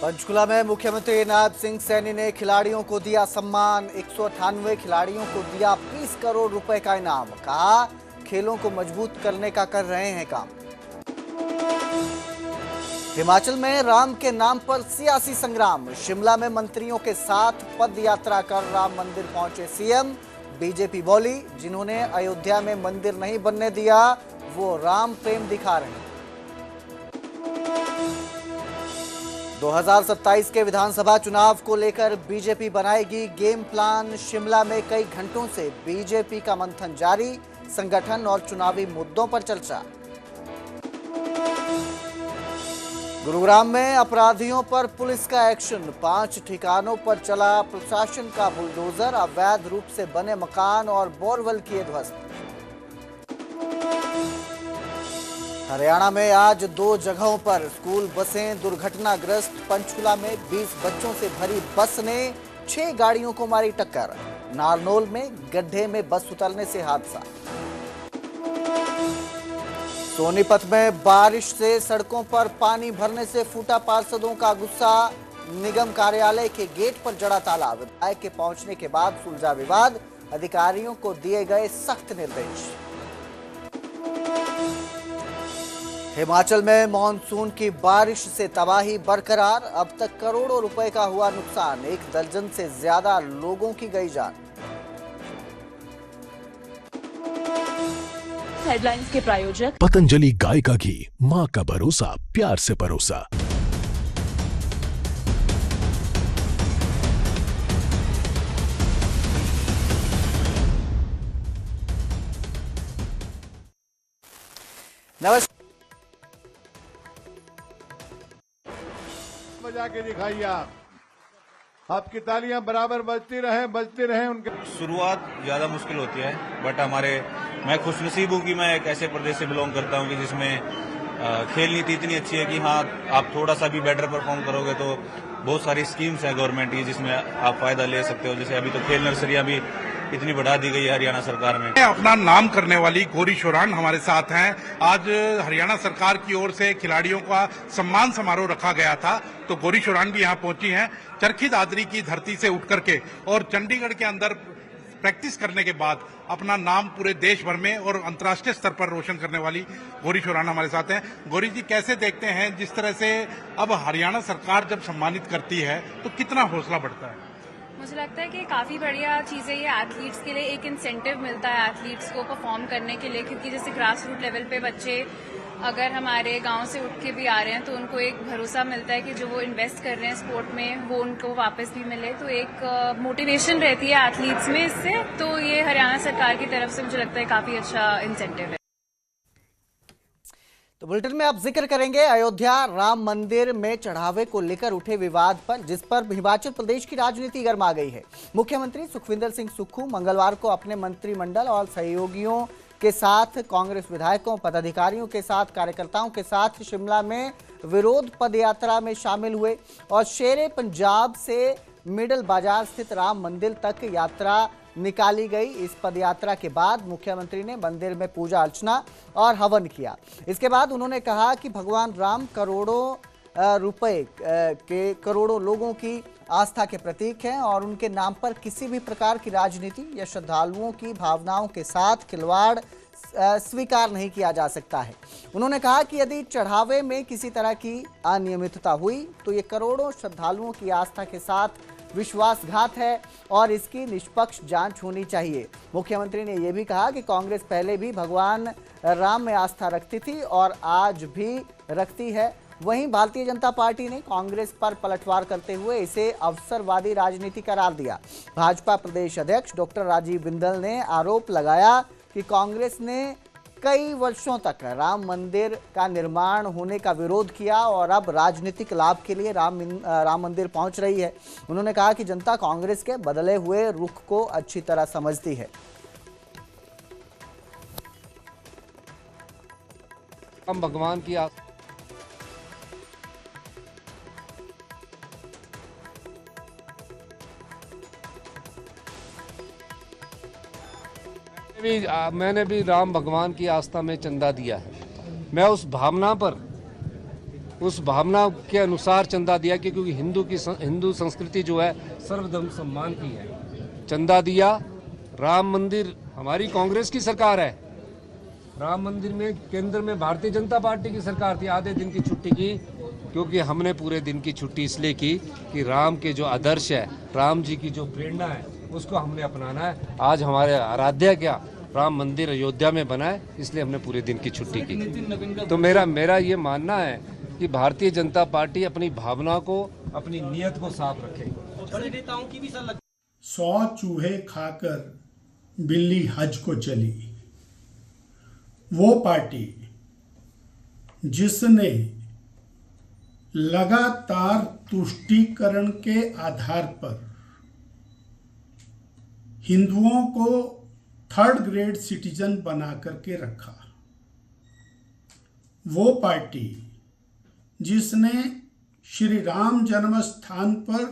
पंचकुला में मुख्यमंत्री नायब सिंह सैनी ने खिलाड़ियों को दिया सम्मान। 198 खिलाड़ियों को दिया 20 करोड़ रुपए का इनाम। कहा, खेलों को मजबूत करने का कर रहे हैं काम। हिमाचल में राम के नाम पर सियासी संग्राम। शिमला में मंत्रियों के साथ पद यात्रा कर राम मंदिर पहुंचे सीएम। बीजेपी बोली, जिन्होंने अयोध्या में मंदिर नहीं बनने दिया वो राम प्रेम दिखा रहे हैं। 2027 के विधानसभा चुनाव को लेकर बीजेपी बनाएगी गेम प्लान। शिमला में कई घंटों से बीजेपी का मंथन जारी। संगठन और चुनावी मुद्दों पर चर्चा। गुरुग्राम में अपराधियों पर पुलिस का एक्शन। 5 ठिकानों पर चला प्रशासन का बुलडोजर। अवैध रूप से बने मकान और बोरवेल किए ध्वस्त। हरियाणा में आज 2 जगहों पर स्कूल बसें दुर्घटनाग्रस्त। पंचकुला में 20 बच्चों से भरी बस ने 6 गाड़ियों को मारी टक्कर। नारनौल में गड्ढे में बस उतरने से हादसा। सोनीपत में बारिश से सड़कों पर पानी भरने से फूटा पार्षदों का गुस्सा। निगम कार्यालय के गेट पर जड़ा ताला। विधायक के पहुंचने के बाद सुलझा विवाद। अधिकारियों को दिए गए सख्त निर्देश। हिमाचल में मॉनसून की बारिश से तबाही बरकरार। अब तक करोड़ों रुपए का हुआ नुकसान। 1 दर्जन से ज्यादा लोगों की गई जान। हेडलाइंस के प्रायोजक पतंजलि गाय का घी, माँ का भरोसा, प्यार से परोसा। नमस्कार। बजा के दिखाइए आपकी तालियां बराबर बजती रहे उनके। शुरुआत ज्यादा मुश्किल होती है, बट मैं खुशनसीब हूँ कि मैं एक ऐसे प्रदेश से बिलोंग करता हूँ कि जिसमें खेल नीति इतनी अच्छी है कि हाँ, आप थोड़ा सा भी बेटर परफॉर्म करोगे तो बहुत सारी स्कीम्स हैं गवर्नमेंट की जिसमें आप फायदा ले सकते हो। जैसे अभी तो खेल नर्सरियां भी इतनी बढ़ा दी गई है हरियाणा सरकार में। अपना नाम करने वाली गौरी शोरान हमारे साथ हैं। आज हरियाणा सरकार की ओर से खिलाड़ियों का सम्मान समारोह रखा गया था, तो गौरी शोरान भी यहाँ पहुंची हैं। चरखी दादरी की धरती से उठ करके और चंडीगढ़ के अंदर प्रैक्टिस करने के बाद अपना नाम पूरे देश भर में और अंतर्राष्ट्रीय स्तर पर रोशन करने वाली गौरी शोरान हमारे साथ हैं। गौरी जी, कैसे देखते हैं जिस तरह से अब हरियाणा सरकार जब सम्मानित करती है तो कितना हौसला बढ़ता है? मुझे लगता है कि काफ़ी बढ़िया चीज़ है ये। एथलीट्स के लिए एक इंसेंटिव मिलता है एथलीट्स को परफॉर्म करने के लिए, क्योंकि जैसे ग्रास रूट लेवल पे बच्चे अगर हमारे गांव से उठ के भी आ रहे हैं तो उनको एक भरोसा मिलता है कि जो वो इन्वेस्ट कर रहे हैं स्पोर्ट में वो उनको वापस भी मिले, तो एक मोटिवेशन रहती है एथलीट्स में इससे। तो ये हरियाणा सरकार की तरफ से मुझे लगता है काफ़ी अच्छा इंसेंटिव है। तो बुलेटिन में अब जिक्र करेंगे अयोध्या राम मंदिर में चढ़ावे को लेकर उठे विवाद पर, जिस पर हिमाचल प्रदेश की राजनीति गर्मा गई है। मुख्यमंत्री सुखविंदर सिंह सुक्खू मंगलवार को अपने मंत्रिमंडल और सहयोगियों के साथ, कांग्रेस विधायकों, पदाधिकारियों के साथ, कार्यकर्ताओं के साथ शिमला में विरोध पदयात्रा में शामिल हुए और शेरे पंजाब से मिडल बाजार स्थित राम मंदिर तक यात्रा निकाली गई। इस पदयात्रा के बाद मुख्यमंत्री ने मंदिर में पूजा अर्चना और हवन किया। इसके बाद उन्होंने कहा कि भगवान राम करोड़ों रुपए के करोड़ों लोगों की आस्था के प्रतीक हैं और उनके नाम पर किसी भी प्रकार की राजनीति या श्रद्धालुओं की भावनाओं के साथ खिलवाड़ स्वीकार नहीं किया जा सकता है। उन्होंने कहा कि यदि चढ़ावे में किसी तरह की अनियमितता हुई तो ये करोड़ों श्रद्धालुओं की आस्था के साथ विश्वासघात है और इसकी निष्पक्ष जांच होनी चाहिए। मुख्यमंत्री ने यह भी कहा कि कांग्रेस पहले भी भगवान राम में आस्था रखती थी और आज भी रखती है। वहीं भारतीय जनता पार्टी ने कांग्रेस पर पलटवार करते हुए इसे अवसरवादी राजनीति करार दिया। भाजपा प्रदेश अध्यक्ष डॉक्टर राजीव बिंदल ने आरोप लगाया कि कांग्रेस ने कई वर्षों तक राम मंदिर का निर्माण होने का विरोध किया और अब राजनीतिक लाभ के लिए राम मंदिर पहुंच रही है। उन्होंने कहा कि जनता कांग्रेस के बदले हुए रुख को अच्छी तरह समझती है। हम भगवान की मैंने भी राम भगवान की आस्था में चंदा दिया है। मैं उस भावना पर उस भावना के अनुसार चंदा दिया कि क्योंकि हिंदू संस्कृति जो है सर्वधर्म सम्मान की है। चंदा दिया। राम मंदिर, हमारी कांग्रेस की सरकार है, राम मंदिर में केंद्र में भारतीय जनता पार्टी की सरकार थी, आधे दिन की छुट्टी की, क्योंकि हमने पूरे दिन की छुट्टी इसलिए की कि राम के जो आदर्श है, राम जी की जो प्रेरणा है, उसको हमने अपनाना है। आज हमारे आराध्य क्या राम मंदिर अयोध्या में बना है, इसलिए हमने पूरे दिन की छुट्टी की। तो मेरा ये मानना है कि भारतीय जनता पार्टी अपनी भावना को, अपनी नीयत को साफ रखे। 100 चूहे खाकर बिल्ली हज को चली, वो पार्टी जिसने लगातार तुष्टीकरण के आधार पर हिंदुओं को 3rd ग्रेड सिटीजन बना करके रखा, वो पार्टी जिसने श्री राम जन्म स्थान पर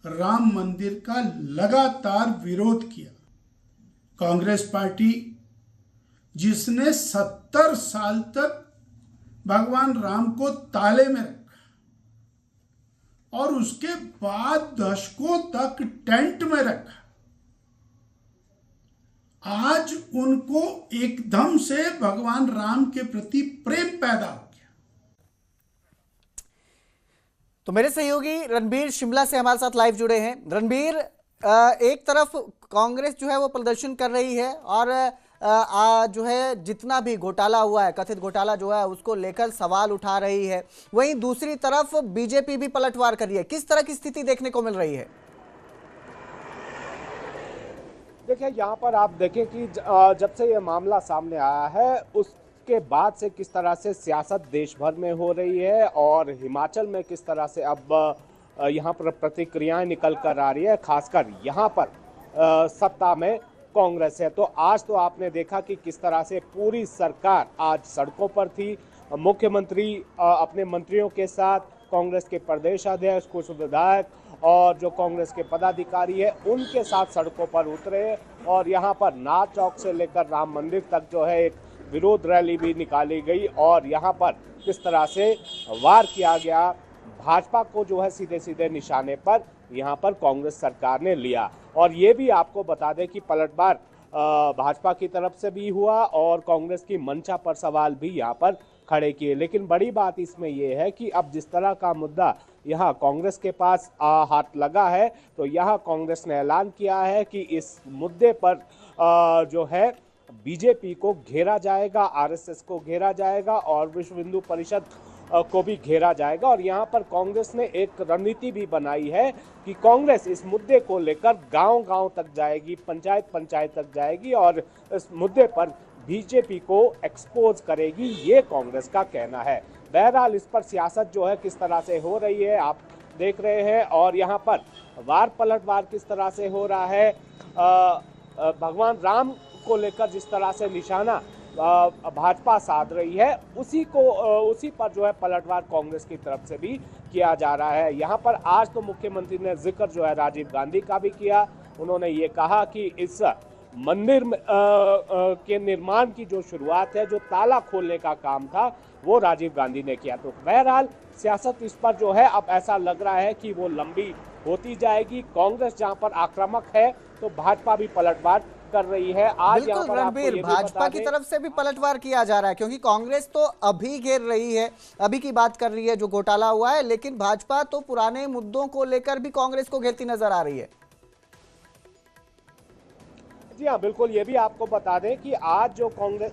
राम मंदिर का लगातार विरोध किया, कांग्रेस पार्टी जिसने 70 साल तक भगवान राम को ताले में रखा और उसके बाद दशकों तक टेंट में रखा, आज उनको एकदम से भगवान राम के प्रति प्रेम पैदा हो गया। तो मेरे सहयोगी रणबीर शिमला से हमारे साथ लाइव जुड़े हैं। रणबीर, एक तरफ कांग्रेस जो है वो प्रदर्शन कर रही है और जो है जितना भी घोटाला हुआ है, कथित घोटाला जो है उसको लेकर सवाल उठा रही है, वहीं दूसरी तरफ बीजेपी भी पलटवार कर रही है। किस तरह की स्थिति देखने को मिल रही है? देखिए, यहाँ पर आप देखें कि जब से ये मामला सामने आया है उसके बाद से किस तरह से सियासत देश भर में हो रही है और हिमाचल में किस तरह से अब यहाँ पर प्रतिक्रियाएं निकल कर आ रही है, खासकर यहाँ पर सत्ता में कांग्रेस है। तो आज तो आपने देखा कि किस तरह से पूरी सरकार आज सड़कों पर थी। मुख्यमंत्री अपने मंत्रियों के साथ, कांग्रेस के प्रदेश अध्यक्ष, कुछ विधायक और जो कांग्रेस के पदाधिकारी है उनके साथ सड़कों पर उतरे और यहाँ पर नाथ चौक से लेकर राम मंदिर तक जो है एक विरोध रैली भी निकाली गई और यहाँ पर किस तरह से वार किया गया, भाजपा को जो है सीधे सीधे निशाने पर यहाँ पर कांग्रेस सरकार ने लिया। और ये भी आपको बता दें कि पलटवार भाजपा की तरफ से भी हुआ और कांग्रेस की मंशा पर सवाल भी यहाँ पर खड़े किए। लेकिन बड़ी बात इसमें यह है कि अब जिस तरह का मुद्दा यहाँ कांग्रेस के पास हाथ लगा है, तो यहाँ कांग्रेस ने ऐलान किया है कि इस मुद्दे पर जो है बीजेपी को घेरा जाएगा, आरएसएस को घेरा जाएगा और विश्व हिंदू परिषद को भी घेरा जाएगा। और यहाँ पर कांग्रेस ने एक रणनीति भी बनाई है कि कांग्रेस इस मुद्दे को लेकर गांव-गांव तक जाएगी, पंचायत तक जाएगी और इस मुद्दे पर बीजेपी को एक्सपोज करेगी, ये कांग्रेस का कहना है। बहरहाल इस पर सियासत जो है किस तरह से हो रही है आप देख रहे हैं और यहाँ पर वार पलटवार किस तरह से हो रहा है। भगवान राम को लेकर जिस तरह से निशाना भाजपा साध रही है उसी पर जो है पलटवार कांग्रेस की तरफ से भी किया जा रहा है। यहाँ पर आज तो मुख्यमंत्री ने जिक्र जो है राजीव गांधी का भी किया। उन्होंने ये कहा कि इस मंदिर के निर्माण की जो शुरुआत है, जो ताला खोलने का काम था, वो राजीव गांधी ने किया। तो बहरहाल सियासत इस पर जो है अब ऐसा लग रहा है कि वो लंबी होती जाएगी। कांग्रेस जहां पर आक्रामक है तो भाजपा भी पलटवार कर रही है। आज यहाँ पर रणबीर, भाजपा की तरफ से भी पलटवार किया जा रहा है क्योंकि कांग्रेस तो अभी घेर रही है, अभी की बात कर रही है जो घोटाला हुआ है, लेकिन भाजपा तो पुराने मुद्दों को लेकर भी कांग्रेस को घेरती नजर आ रही है। जी हाँ, बिल्कुल। ये भी आपको बता दें कि आज जो कांग्रेस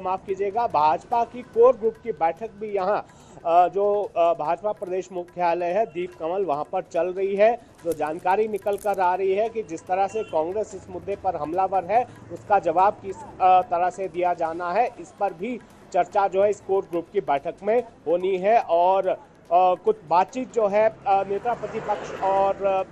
माफ कीजिएगा भाजपा की कोर ग्रुप की बैठक भी यहाँ जो भाजपा प्रदेश मुख्यालय है दीप कमल वहां पर चल रही है। जो जानकारी निकल कर आ रही है कि जिस तरह से कांग्रेस इस मुद्दे पर हमलावर है उसका जवाब किस तरह से दिया जाना है, इस पर भी चर्चा जो है इस कोर ग्रुप की बैठक में होनी है। और कुछ बातचीत जो है नेता प्रतिपक्ष और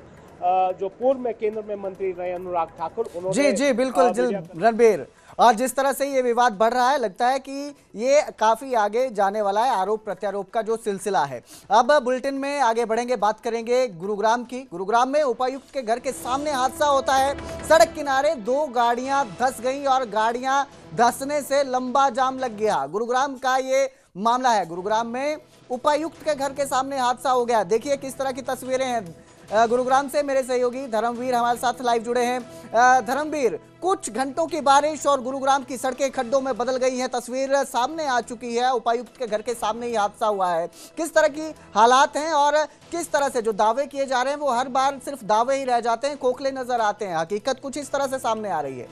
जो पूर्व में केंद्र में मंत्री रहे अनुराग ठाकुर, उन्होंने जी बिल्कुल रणबीर, और जिस तरह से ये विवाद बढ़ रहा है लगता है कि ये काफी आगे जाने वाला है, आरोप प्रत्यारोप का जो सिलसिला है। अब बुलेटिन में आगे बढ़ेंगे, बात करेंगे गुरुग्राम की। गुरुग्राम में उपायुक्त के घर के सामने हादसा होता है। सड़क किनारे 2 गाड़ियां धंस गई और गाड़ियां धंसने से लंबा जाम लग गया। गुरुग्राम का ये मामला है। गुरुग्राम में उपायुक्त के घर के सामने हादसा हो गया। देखिए किस तरह की तस्वीरें हैं। गुरुग्राम से मेरे सहयोगी धर्मवीर हमारे साथ लाइव जुड़े हैं। धर्मवीर, कुछ घंटों की बारिश और गुरुग्राम की सड़कें खड्डों में बदल गई हैं, तस्वीर सामने आ चुकी है। उपायुक्त के घर के सामने ही हादसा हुआ है। किस तरह की हालात हैं और किस तरह से जो दावे किए जा रहे हैं वो हर बार सिर्फ दावे ही रह जाते हैं, खोखले नजर आते हैं, हकीकत कुछ इस तरह से सामने आ रही है?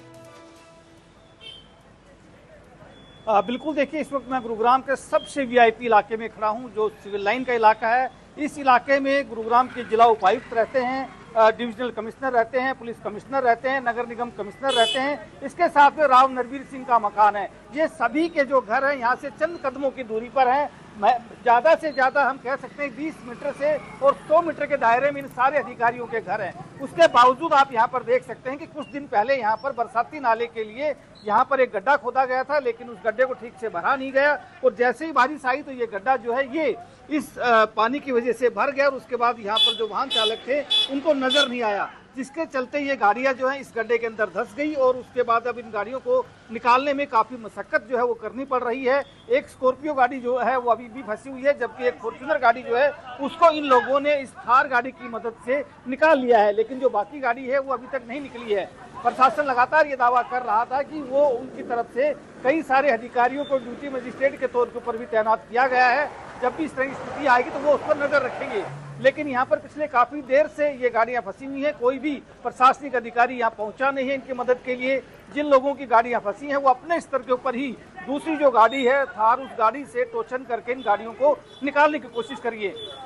बिल्कुल, देखिए इस वक्त मैं गुरुग्राम के सबसे वीआईपी इलाके में खड़ा हूं, जो सिविल लाइन का इलाका है। इस इलाके में गुरुग्राम के जिला उपायुक्त रहते हैं, डिविजनल कमिश्नर रहते हैं, पुलिस कमिश्नर रहते हैं, नगर निगम कमिश्नर रहते हैं। इसके साथ में राव नरवीर सिंह का मकान है। ये सभी के जो घर हैं यहाँ से चंद कदमों की दूरी पर हैं। ज़्यादा से ज़्यादा हम कह सकते हैं 20 मीटर से और 100 मीटर के दायरे में इन सारे अधिकारियों के घर हैं। उसके बावजूद आप यहाँ पर देख सकते हैं कि कुछ दिन पहले यहाँ पर बरसाती नाले के लिए यहाँ पर एक गड्ढा खोदा गया था, लेकिन उस गड्ढे को ठीक से भरा नहीं गया और जैसे ही बारिश आई तो ये गड्ढा जो है ये इस पानी की वजह से भर गया और उसके बाद यहाँ पर जो वाहन चालक थे उनको नजर नहीं आया, जिसके चलते ये गाड़ियां जो है इस गड्ढे के अंदर धंस गई और उसके बाद अब इन गाड़ियों को निकालने में काफी मशक्कत जो है वो करनी पड़ रही है। एक स्कॉर्पियो गाड़ी जो है वो अभी भी फंसी हुई है, जबकि एक फॉर्च्यूनर गाड़ी जो है उसको इन लोगों ने इस थार गाड़ी की मदद से निकाल लिया है, लेकिन जो बाकी गाड़ी है वो अभी तक नहीं निकली है। प्रशासन लगातार ये दावा कर रहा था कि वो उनकी तरफ से कई सारे अधिकारियों को ड्यूटी मजिस्ट्रेट के तौर के ऊपर भी तैनात किया गया है। जब भी इस तरह की स्थिति आएगी तो वो उस पर नजर रखेंगे, लेकिन यहाँ पर पिछले काफी देर से ये गाड़ियां फंसी हुई हैं। कोई भी प्रशासनिक अधिकारी यहाँ पहुंचा नहीं है इनकी मदद के लिए। जिन लोगों की गाड़ियां फंसी हैं वो अपने स्तर के ऊपर ही दूसरी जो गाड़ी है थार, उस गाड़ी से टोचन करके इन गाड़ियों को निकालने की कोशिश कर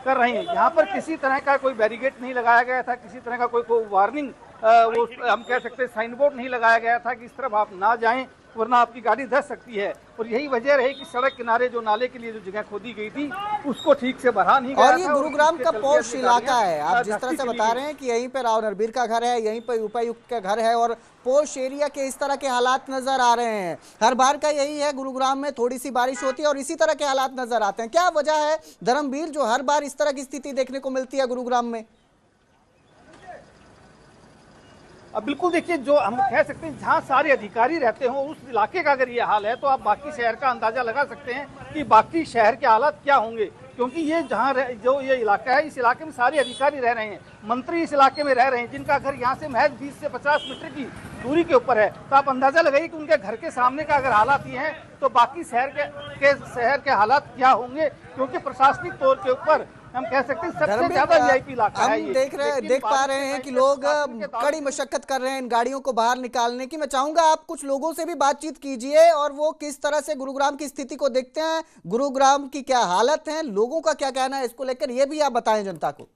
रहे हैं। यहाँ पर किसी तरह का कोई बैरिकेड नहीं लगाया गया था, किसी तरह का कोई वार्निंग वो हम कह सकते हैं साइन बोर्ड नहीं लगाया गया था कि इस तरफ आप ना जाएं वरना आपकी गाड़ी धंस सकती है। और यही वजह रही कि सड़क किनारे जो नाले के लिए जो जगह खोदी गई थी उसको ठीक से भरा नहीं गया और ये गुरुग्राम का पॉश इलाका है। आप जिस तरह से बता रहे हैं कि यहीं पे राव नरवीर का घर है, यहीं पे उपायुक्त का घर है और पॉश एरिया के इस तरह के हालात नजर आ रहे हैं। हर बार का यही है, गुरुग्राम में थोड़ी सी बारिश होती है और इसी तरह के हालात नजर आते हैं। क्या वजह है धर्मवीर जो हर बार इस तरह की स्थिति देखने को मिलती है गुरुग्राम में? अब बिल्कुल देखिए, जो हम कह सकते हैं जहाँ सारे अधिकारी रहते हो उस इलाके का अगर ये हाल है तो आप बाकी शहर का अंदाजा लगा सकते हैं कि बाकी शहर के हालात क्या होंगे, क्योंकि ये जहाँ जो ये इलाका है इस इलाके में सारे अधिकारी रह रहे हैं, मंत्री इस इलाके में रह रहे हैं, जिनका घर यहाँ से महज 20 से 50 मीटर की दूरी के ऊपर है। तो आप अंदाजा लगाइए कि उनके घर के सामने का अगर हालात ये हैं तो बाकी शहर के हालात क्या होंगे, क्योंकि प्रशासनिक तौर के ऊपर हम कह सकते हैं सबसे ज्यादा वीआईपी इलाका है ये। देख पा रहे हैं कि लोग कड़ी मशक्कत कर रहे हैं इन गाड़ियों को बाहर निकालने की। मैं चाहूंगा आप कुछ लोगों से भी बातचीत कीजिए और वो किस तरह से गुरुग्राम की स्थिति को देखते हैं, गुरुग्राम की क्या हालत है, लोगों का क्या कहना है इसको लेकर, ये भी आप बताएं जनता को।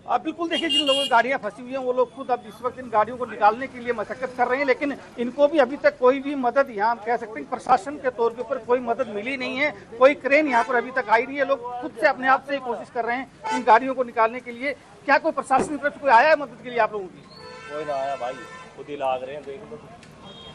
अब बिल्कुल देखिए, जिन लोगों की गाड़ियां फंसी हुई हैं वो लोग खुद अब इस वक्त इन गाड़ियों को निकालने के लिए मशक्कत कर रहे हैं, लेकिन इनको भी अभी तक कोई भी मदद यहाँ हम कह सकते हैं प्रशासन के तौर के ऊपर कोई मदद मिली नहीं है। कोई क्रेन यहाँ पर अभी तक आई नहीं है। लोग खुद से अपने आप से ही कोशिश कर रहे हैं इन गाड़ियों को निकालने के लिए। क्या कोई प्रशासन की तरफ से कोई आया है मदद के लिए आप लोगों की? कोई ना आया भाई, खुद ही लाग रहे हैं, देख लो।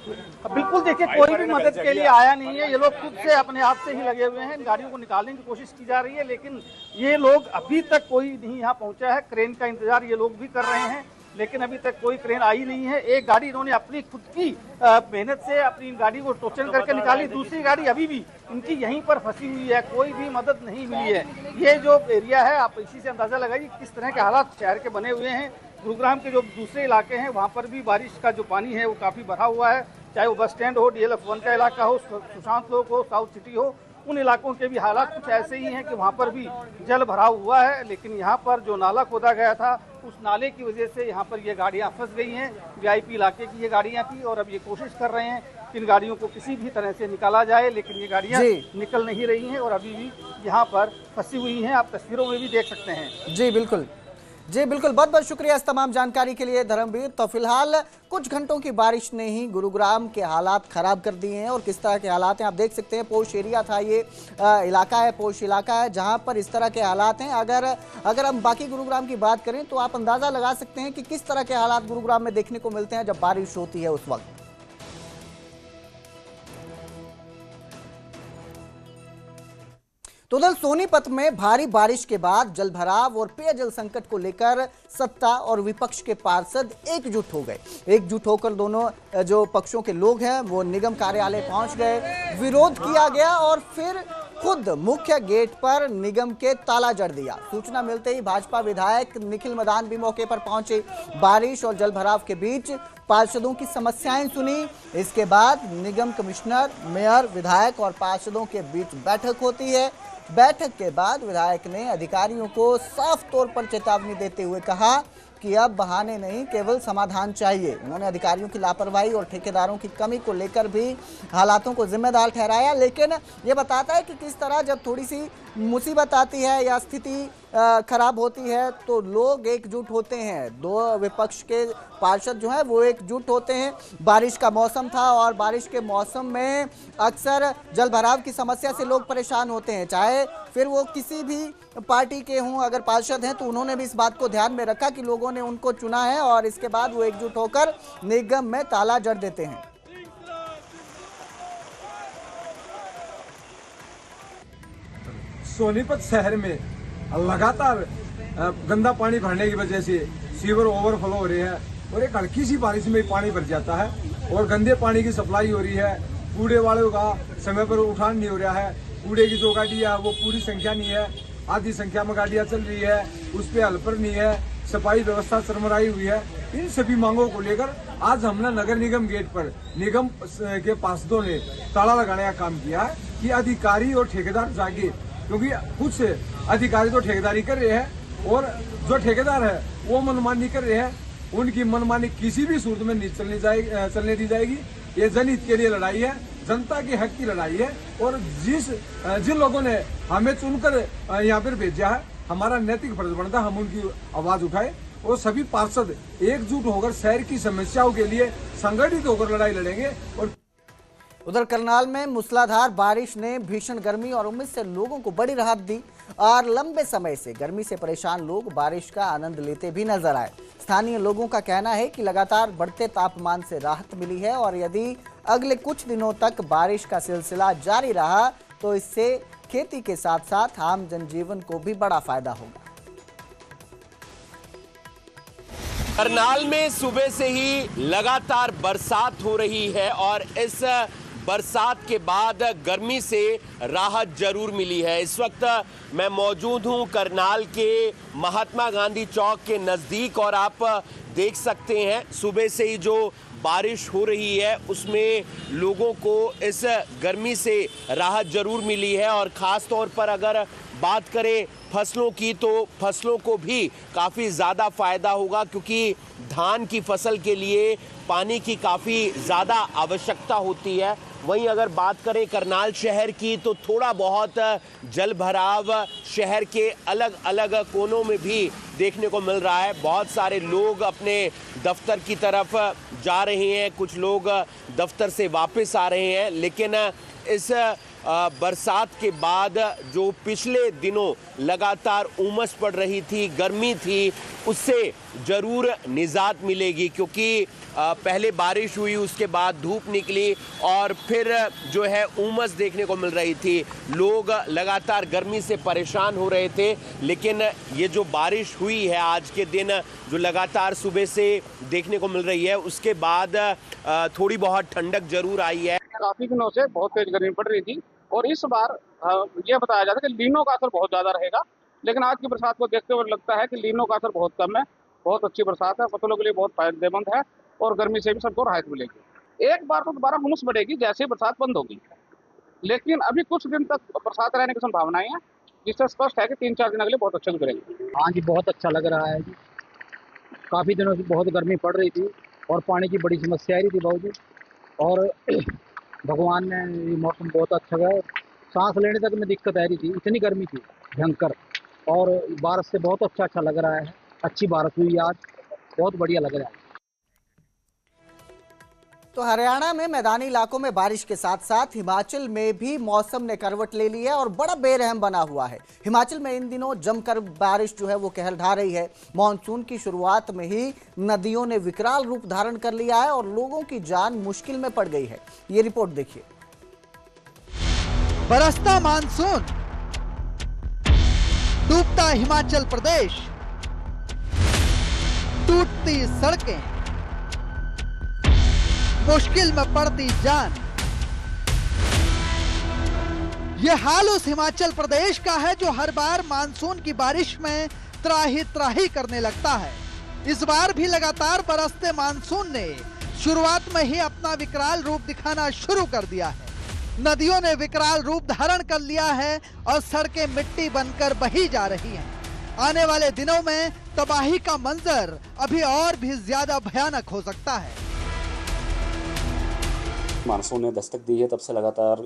बिल्कुल देखिए, कोई भी मदद के लिए आया नहीं है। ये लोग खुद से अपने आप से ही लगे हुए हैं, इन गाड़ियों को निकालने की कोशिश की जा रही है, लेकिन ये लोग अभी तक कोई नहीं यहाँ पहुंचा है। क्रेन का इंतजार ये लोग भी कर रहे हैं, लेकिन अभी तक कोई क्रेन आई नहीं है। एक गाड़ी इन्होंने अपनी खुद की मेहनत से अपनी गाड़ी को टोचन करके निकाली, दूसरी गाड़ी अभी भी इनकी यहीं पर फंसी हुई है, कोई भी मदद नहीं मिली है। ये जो एरिया है आप इसी से अंदाजा लगाइए किस तरह के हालात शहर के बने हुए हैं। गुरुग्राम के जो दूसरे इलाके हैं वहाँ पर भी बारिश का जो पानी है वो काफ़ी भरा हुआ है, चाहे वो बस स्टैंड हो, DLF-1 का इलाका हो, सुशांत लोक हो, साउथ सिटी हो, उन इलाकों के भी हालात कुछ ऐसे ही हैं कि वहाँ पर भी जल भरा हुआ है। लेकिन यहाँ पर जो नाला खोदा गया था उस नाले की वजह से यहाँ पर ये गाड़ियाँ फंस गई हैं। वीआईपी इलाके की ये गाड़ियाँ थी और अब ये कोशिश कर रहे हैं कि इन गाड़ियों को किसी भी तरह से निकाला जाए, लेकिन ये गाड़ियाँ निकल नहीं रही हैं और अभी भी यहाँ पर फंसी हुई हैं। आप तस्वीरों में भी देख सकते हैं। जी बिल्कुल, जी बिल्कुल, बहुत बहुत शुक्रिया इस तमाम जानकारी के लिए धर्मवीर। तो फिलहाल कुछ घंटों की बारिश ने ही गुरुग्राम के हालात खराब कर दिए हैं और किस तरह के हालात हैं आप देख सकते हैं। पोश एरिया था ये इलाका है, पोश इलाका है जहां पर इस तरह के हालात हैं। अगर हम बाकी गुरुग्राम की बात करें तो आप अंदाजा लगा सकते हैं कि किस तरह के हालात गुरुग्राम में देखने को मिलते हैं जब बारिश होती है उस वक्त। तो उधर सोनीपत में भारी बारिश के बाद जलभराव और पेयजल संकट को लेकर सत्ता और विपक्ष के पार्षद एकजुट हो गए। एकजुट होकर दोनों जो पक्षों के लोग हैं वो निगम कार्यालय पहुंच गए। विरोध किया गया और फिर खुद मुख्य गेट पर निगम के ताला जड़ दिया। सूचना मिलते ही भाजपा विधायक निखिल मदान भी मौके पर पहुंचे। बारिश और जलभराव के बीच पार्षदों की समस्याएं सुनी। इसके बाद निगम कमिश्नर, मेयर, विधायक और पार्षदों के बीच बैठक होती है। बैठक के बाद विधायक ने अधिकारियों को साफ तौर पर चेतावनी देते हुए कहा कि अब बहाने नहीं, केवल समाधान चाहिए। उन्होंने अधिकारियों की लापरवाही और ठेकेदारों की कमी को लेकर भी हालातों को जिम्मेदार ठहराया, लेकिन ये बताता है कि किस तरह जब थोड़ी सी मुसीबत आती है या स्थिति खराब होती है तो लोग एकजुट होते हैं। दो विपक्ष के पार्षद जो हैं वो एकजुट होते हैं। बारिश का मौसम था और बारिश के मौसम में अक्सर जलभराव की समस्या से लोग परेशान होते हैं, चाहे फिर वो किसी भी पार्टी के हों। अगर पार्षद हैं तो उन्होंने भी इस बात को ध्यान में रखा कि लोगों ने उनको चुना है और इसके बाद वो एकजुट होकर निगम में ताला जड़ देते हैं। सोनीपत शहर में लगातार गंदा पानी भरने की वजह से सीवर ओवरफ्लो हो रहे हैं और एक हल्की सी बारिश में पानी भर जाता है और गंदे पानी की सप्लाई हो रही है। कूड़े वालों का समय पर उठान नहीं हो रहा है। कूड़े की जो गाड़ी है वो पूरी संख्या नहीं है, आधी संख्या में गाड़ियां चल रही है, उस पर हेल्पर नहीं है, सफाई व्यवस्था चरमराई हुई है। इन सभी मांगों को लेकर आज हमने नगर निगम गेट पर निगम के पार्षदों ने ताला लगाने का काम किया है कि अधिकारी और ठेकेदार जागे, क्योंकि कुछ अधिकारी तो ठेकेदारी कर रहे हैं और जो ठेकेदार है वो मनमानी कर रहे हैं। उनकी मनमानी किसी भी सूरत में नहीं चलने दी जाएगी। ये जनहित के लिए लड़ाई है, जनता के हक की लड़ाई है और जिन लोगों ने हमें चुनकर यहाँ पर भेजा है, हमारा नैतिक फर्ज बनता है हम उनकी आवाज उठाए और सभी पार्षद एकजुट होकर शहर की समस्याओं के लिए संगठित होकर लड़ाई लड़ेंगे। और उधर करनाल में मूसलाधार बारिश ने भीषण गर्मी और उमस से लोगों को बड़ी राहत दी और लंबे समय से गर्मी से परेशान लोग बारिश का आनंद लेते भी नजर आए। स्थानीय लोगों का कहना है कि लगातार बढ़ते तापमान से राहत मिली है और यदि अगले कुछ दिनों तक बारिश का सिलसिला जारी रहा तो इससे खेती के साथ साथ आम जनजीवन को भी बड़ा फायदा होगा। करनाल में सुबह से ही लगातार बरसात हो रही है और इस बरसात के बाद गर्मी से राहत जरूर मिली है। इस वक्त मैं मौजूद हूं करनाल के महात्मा गांधी चौक के नज़दीक और आप देख सकते हैं सुबह से ही जो बारिश हो रही है उसमें लोगों को इस गर्मी से राहत जरूर मिली है और ख़ास तौर पर अगर बात करें फसलों की तो फसलों को भी काफ़ी ज़्यादा फ़ायदा होगा, क्योंकि धान की फसल के लिए पानी की काफ़ी ज़्यादा आवश्यकता होती है। वहीं अगर बात करें करनाल शहर की तो थोड़ा बहुत जल भराव शहर के अलग अलग कोनों में भी देखने को मिल रहा है। बहुत सारे लोग अपने दफ्तर की तरफ जा रहे हैं, कुछ लोग दफ्तर से वापस आ रहे हैं, लेकिन इस बरसात के बाद जो पिछले दिनों लगातार उमस पड़ रही थी, गर्मी थी, उससे ज़रूर निजात मिलेगी, क्योंकि पहले बारिश हुई, उसके बाद धूप निकली और फिर जो है उमस देखने को मिल रही थी। लोग लगातार गर्मी से परेशान हो रहे थे, लेकिन ये जो बारिश हुई है आज के दिन जो लगातार सुबह से देखने को मिल रही है, उसके बाद थोड़ी बहुत ठंडक जरूर आई है। काफ़ी दिनों से बहुत तेज गर्मी पड़ रही थी और इस बार यह बताया जाता है कि लीनो का असर बहुत ज़्यादा रहेगा, लेकिन आज की बरसात को देखते हुए लगता है कि लीनो का असर बहुत कम है। बहुत अच्छी बरसात है, फसलों के लिए बहुत फायदेमंद है और गर्मी से भी सबको राहत मिलेगी। एक बार तो दोबारा हुमस बढ़ेगी जैसे बरसात बंद होगी, लेकिन अभी कुछ दिन तक बरसात रहने की संभावनाएं हैं, जिससे स्पष्ट है कि 3-4 दिन अगले बहुत अच्छे गुजरेंगे। हाँ जी, बहुत अच्छा लग रहा है जी। काफ़ी दिनों से बहुत गर्मी पड़ रही थी और पानी की बड़ी समस्या आ रही थी बहुत जी, और भगवान ने ये मौसम बहुत अच्छा गया। सांस लेने तक में दिक्कत आ रही थी, इतनी गर्मी थी भयंकर, और बारिश से बहुत अच्छा लग रहा है। अच्छी बारिश हुई आज, बहुत बढ़िया लग रहा है। तो हरियाणा में मैदानी इलाकों में बारिश के साथ साथ हिमाचल में भी मौसम ने करवट ले ली है और बड़ा बेरहम बना हुआ है। हिमाचल में इन दिनों जमकर बारिश जो है वो कहर ढा रही है। मॉनसून की शुरुआत में ही नदियों ने विकराल रूप धारण कर लिया है और लोगों की जान मुश्किल में पड़ गई है। ये रिपोर्ट देखिए। बरसता मानसून, डूबता हिमाचल प्रदेश, टूटती सड़कें, मुश्किल में पड़ती जान। यह हाल उस हिमाचल प्रदेश का है जो हर बार मानसून की बारिश में त्राही त्राही करने लगता है। इस बार भी लगातार बरसते मानसून ने शुरुआत में ही अपना विकराल रूप दिखाना शुरू कर दिया है। नदियों ने विकराल रूप धारण कर लिया है और सड़कें मिट्टी बनकर बही जा रही हैं। आने वाले दिनों में तबाही का मंजर अभी और भी ज्यादा भयानक हो सकता है। मानसून ने दस्तक दी है, तब से लगातार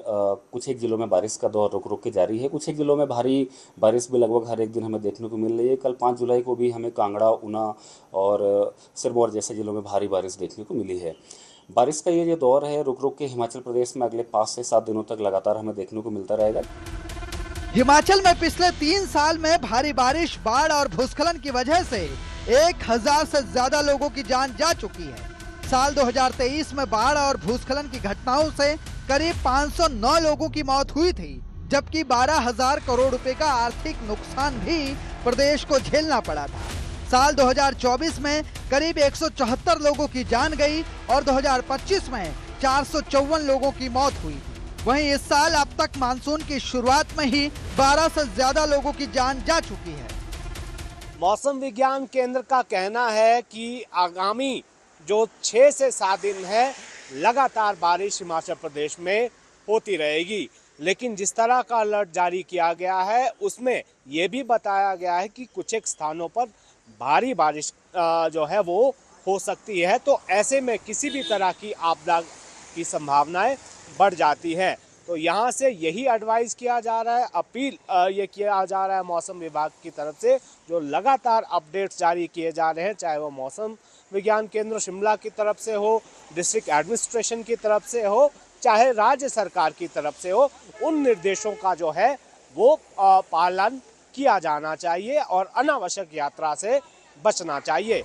कुछ एक जिलों में बारिश का दौर रुक रुक के जारी है। कुछ एक जिलों में भारी बारिश भी लगभग हर एक दिन हमें देखने को मिल रही है। कल 5 जुलाई को भी हमें कांगड़ा, ऊना और सिरमौर जैसे जिलों में भारी बारिश देखने को मिली है। बारिश का ये जो दौर है रुक रुक के हिमाचल प्रदेश में अगले 5 से 7 दिनों तक लगातार हमें देखने को मिलता रहेगा। हिमाचल में पिछले 3 साल में भारी बारिश, बाढ़ और भूस्खलन की वजह से 1000 से ज्यादा लोगों की जान जा चुकी है। साल 2023 में बाढ़ और भूस्खलन की घटनाओं से करीब 509 लोगों की मौत हुई थी, जबकि 12,000 करोड़ रुपए का आर्थिक नुकसान भी प्रदेश को झेलना पड़ा था। साल 2024 में करीब 174 लोगों की जान गई और 2025 में 454 लोगों की मौत हुई। वहीं इस साल अब तक मानसून की शुरुआत में ही 12 से ज्यादा लोगों की जान जा चुकी है। मौसम विज्ञान केंद्र का कहना है कि आगामी जो 6 से 7 दिन है लगातार बारिश हिमाचल प्रदेश में होती रहेगी। लेकिन जिस तरह का अलर्ट जारी किया गया है उसमें यह भी बताया गया है कि कुछ एक स्थानों पर भारी बारिश जो है वो हो सकती है। तो ऐसे में किसी भी तरह की आपदा की संभावनाएं बढ़ जाती हैं। तो यहाँ से यही एडवाइस किया जा रहा है, अपील ये किया जा रहा है मौसम विभाग की तरफ से, जो लगातार अपडेट्स जारी किए जा रहे हैं, चाहे वो मौसम विज्ञान केंद्र शिमला की तरफ से हो, डिस्ट्रिक्ट एडमिनिस्ट्रेशन की तरफ से हो, चाहे राज्य सरकार की तरफ से हो, उन निर्देशों का जो है वो पालन किया जाना चाहिए और अनावश्यक यात्रा से बचना चाहिए।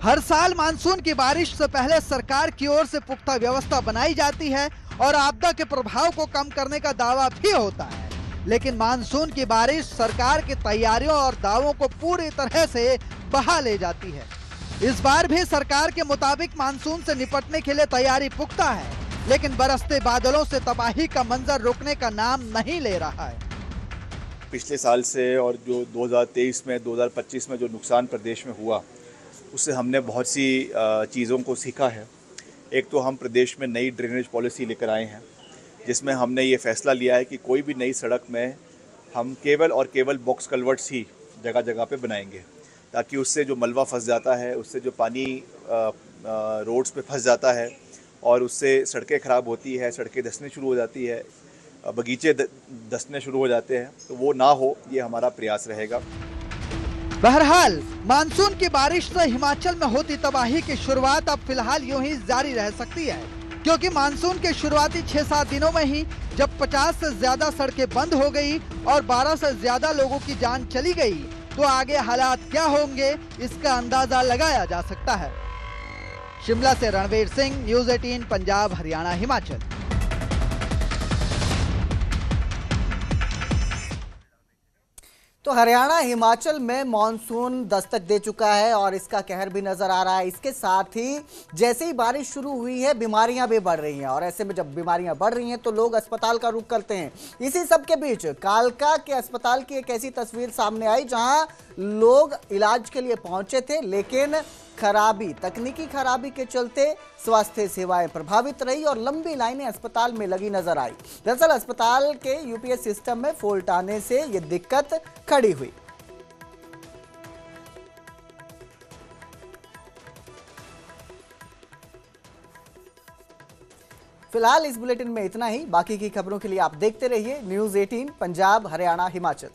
हर साल मानसून की बारिश से पहले सरकार की ओर से पुख्ता व्यवस्था बनाई जाती है और आपदा के प्रभाव को कम करने का दावा भी होता है, लेकिन मानसून की बारिश सरकार की तैयारियों और दावों को पूरी तरह से बहा ले जाती है। इस बार भी सरकार के मुताबिक मानसून से निपटने के लिए तैयारी पुख्ता है, लेकिन बरसते बादलों से तबाही का मंजर रुकने का नाम नहीं ले रहा है। पिछले साल से और जो 2023 में 2025 में जो नुकसान प्रदेश में हुआ उससे हमने बहुत सी चीज़ों को सीखा है। एक तो हम प्रदेश में नई ड्रेनेज पॉलिसी लेकर आए हैं, जिसमें हमने ये फैसला लिया है कि कोई भी नई सड़क में हम केवल और केवल बॉक्स कल्वर्ट्स ही जगह जगह पे बनाएंगे, ताकि उससे जो मलबा फंस जाता है, उससे जो पानी रोड्स पे फंस जाता है और उससे सड़कें ख़राब होती है, सड़कें धंसने शुरू हो जाती है, बगीचे धंसने शुरू हो जाते हैं, तो वो ना हो, ये हमारा प्रयास रहेगा। बहरहाल मानसून की बारिश से हिमाचल में होती तबाही की शुरुआत अब फिलहाल यूं ही जारी रह सकती है, क्योंकि मानसून के शुरुआती 6-7 दिनों में ही जब 50 से ज्यादा सड़कें बंद हो गई और 12 से ज्यादा लोगों की जान चली गई, तो आगे हालात क्या होंगे इसका अंदाजा लगाया जा सकता है। शिमला से रणवीर सिंह, न्यूज़ 18 पंजाब, हरियाणा, हिमाचल। तो हरियाणा हिमाचल में मॉनसून दस्तक दे चुका है और इसका कहर भी नजर आ रहा है। इसके साथ ही जैसे ही बारिश शुरू हुई है बीमारियां भी बढ़ रही हैं और ऐसे में जब बीमारियां बढ़ रही हैं तो लोग अस्पताल का रुख करते हैं। इसी सब के बीच कालका के अस्पताल की एक ऐसी तस्वीर सामने आई जहां लोग इलाज के लिए पहुंचे थे, लेकिन तकनीकी खराबी के चलते स्वास्थ्य सेवाएं प्रभावित रही और लंबी लाइनें अस्पताल में लगी नजर आई। दरअसल अस्पताल के यूपीएस सिस्टम में फॉल्ट आने से ये दिक्कत खड़ी हुई। फिलहाल इस बुलेटिन में इतना ही। बाकी की खबरों के लिए आप देखते रहिए न्यूज़ 18 पंजाब, हरियाणा, हिमाचल।